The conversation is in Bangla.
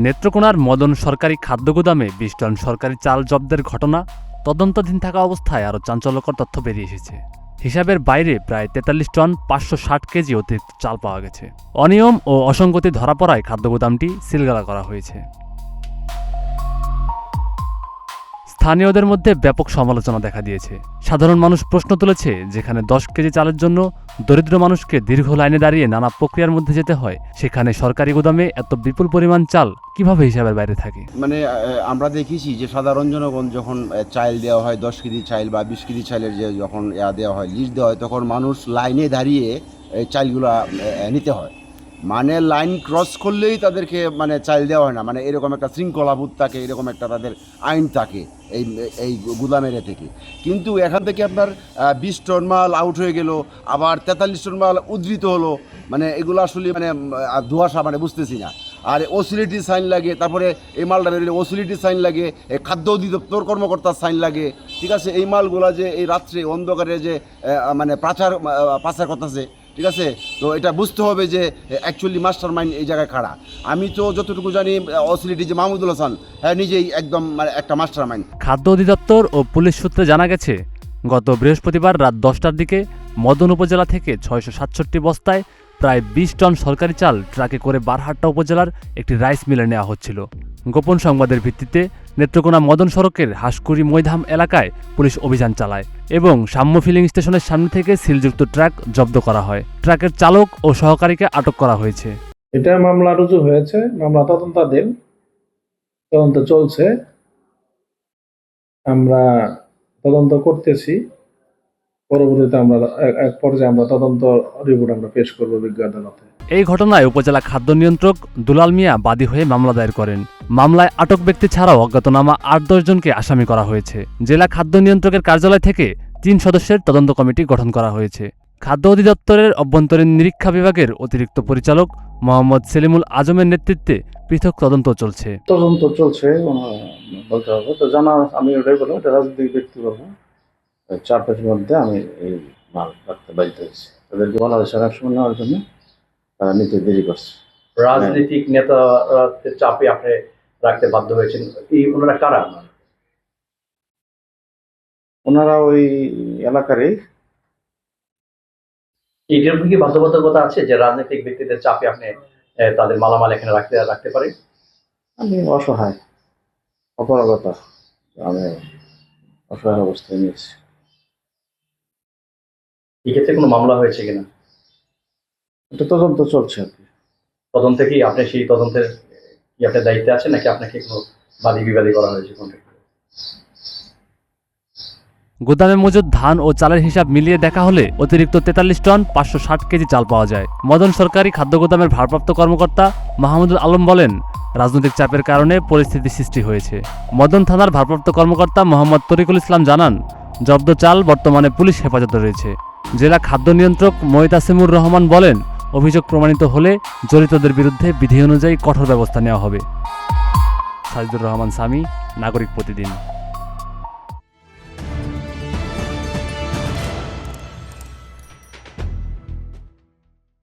নেত্রকোনার মদন সরকারি খাদ্য গুদামে ২০ টন সরকারি চাল জব্দের ঘটনা তদন্তাধীন থাকা অবস্থায় আরও চাঞ্চল্যকর তথ্য বেরিয়ে এসেছে। হিসাবের বাইরে প্রায় ৪৩ টন ৫৬০ কেজি অতিরিক্ত চাল পাওয়া গেছে। অনিয়ম ও অসঙ্গতি ধরা পড়ায় খাদ্য গুদামটি সিলগালা করা হয়েছে। স্থানীয়দের মধ্যে ব্যাপক সমালোচনা দেখা দিয়েছে। সাধারণ মানুষ প্রশ্ন তুলেছে, যেখানে ১০ কেজি চালের জন্য দরিদ্র মানুষকে দীর্ঘ লাইনে দাঁড়িয়ে নানা প্রক্রিয়ার মধ্যে যেতে হয়, সেখানে সরকারি গুদামে এত বিপুল পরিমাণ চাল কিভাবে হিসাবের বাইরে থাকে? আমরা দেখেছি যে সাধারণ জনগণ যখন চাল দেওয়া হয় 10 কেজি চাল বা 20 কেজি চালের যে যখন দেওয়া হয়, লিস্ট দেওয়া হয়, তখন মানুষ লাইনে দাঁড়িয়ে চালগুলো নিতে হয়। লাইন ক্রস করলেই তাদেরকে চাল দেওয়া হয় না, এরকম একটা শৃঙ্খলাবোধ থাকে, এরকম একটা তাদের আইন থাকে এই গুদামের থেকে। কিন্তু এখান থেকে আপনার 20 টন মাল আউট হয়ে গেল, আবার 43 টন মাল উদ্ধৃত হলো, এগুলো আসলে ধোঁয়াশা বুঝতেছি না। আর ওসিলিটি সাইন লাগে, তারপরে এই মালটা বেরোলে ওসিলিটি সাইন লাগে, খাদ্য অধিদপ্তর কর্মকর্তার সাইন লাগে, ঠিক আছে। এই মালগুলা যে এই রাত্রে অন্ধকারে যে পাচার করতেছে, ঠিক আছে। তো এটা বুঝতে হবে যে অ্যাকচুয়ালি মাস্টার মাইন্ড এই জায়গায় খাড়া। আমি তো যতটুকু জানি অসিলিটি যে মাহমুদুল হাসান, হ্যাঁ, নিজেই একদম একটা মাস্টার মাইন্ড। খাদ্য অধিদপ্তর ও পুলিশ সূত্রে জানা গেছে, গত বৃহস্পতিবার রাত ১০টার দিকে মদন উপজেলা থেকে ৬৬৭ বস্তায় প্রায় ২০ টন সরকারি চাল ট্রাকে করে বারহাট্টা উপজেলার একটি রাইস মিলে নেওয়া হচ্ছিল। গোপন সংবাদের ভিত্তিতে নেত্রকোনা মদন সড়কের হাঁসকুড়ি মৈধাম এলাকায় পুলিশ অভিযান চালায় এবং সাম্য ফিলিং স্টেশনের সামনে থেকে সিলযুক্ত ট্রাক জব্দ করা হয়। ট্রাকের চালক ও সহকারীকে আটক করা হয়েছে। এটা মামলা রুজু হয়েছে, মামলা তদন্তাধীন, তদন্ত চলছে, আমরা তদন্ত করতেছি। পরবর্তীতে আমরা এক পর্যায়ে আমরা তদন্ত রিপোর্ট আমরা পেশ করব বিজ্ঞ আদালতে। এই ঘটনায় উপজেলা খাদ্য নিয়ন্ত্রক দুলাল মিয়া বাদী হয়ে মামলা দায়ের করেন। মামলায় আটক ব্যক্তি ছাড়াও অজ্ঞাতনামা ৮-১০ জনকে আসামি করা হয়েছে। জেলা খাদ্য নিয়ন্ত্রকের কার্যালয় থেকে ৩ সদস্যের তদন্ত কমিটি গঠন করা হয়েছে। খাদ্য অধিদপ্তরের অভ্যন্তরীণ নিরীক্ষা বিভাগের অতিরিক্ত পরিচালক মোহাম্মদ সেলিমুল আজমের নেতৃত্বে পৃথক তদন্ত চলছে। বলতে হবে তো জানা, আমি ওটাই বলবো, এটা রাজনৈতিক ব্যক্তি বলবো। 4-5 মধ্যে আমি এই মাল রাখতে বাধ্য হয়েছি। তাদেরকে বাংলাদেশের একশো নেওয়ার জন্য তারা নিতে দেরি করছে। রাজনৈতিক নেতারা চাপে আপনি রাখতে বাধ্য হয়েছেন, ওনারা কারা? ওনারা ওই এলাকারই। এটার কি বাধ্যবাধকতা আছে যে রাজনৈতিক ব্যক্তিদের চাপে আপনি তাদের মালামাল এখানে রাখতে পারেন? আমি অসহায়, অপারগতা, আমি অসহায় অবস্থায় নিয়েছি। এক্ষেত্রে কোনো মামলা হয়েছে কিনা? এটা তদন্ত চলছে আর কি। তদন্তে কি আপনি সেই তদন্তের কি আপনার দায়িত্বে আছেন, নাকি আপনাকে কোনো বাদী বিবাদী করা হয়েছে? গুদামে মজুদ ধান ও চালের হিসাব মিলিয়ে দেখা হলে অতিরিক্ত ৪৩ টন ৫৬০ কেজি চাল পাওয়া যায়। মদন সরকারি খাদ্য গুদামের ভারপ্রাপ্ত কর্মকর্তা মাহমুদুল আলম বলেন, রাজনৈতিক চাপের কারণে পরিস্থিতি সৃষ্টি হয়েছে। মদন থানার ভারপ্রাপ্ত কর্মকর্তা মোহাম্মদ তরিকুল ইসলাম জানান, জব্দ চাল বর্তমানে পুলিশ হেফাজতে রয়েছে। জেলা খাদ্য নিয়ন্ত্রক মোইতাসিমুর রহমান বলেন, অভিযোগ প্রমাণিত হলে জড়িতদের বিরুদ্ধে বিধি অনুযায়ী কঠোর ব্যবস্থা নেওয়া হবে। সাজিদুর রহমান সামি, নাগরিক প্রতিদিন।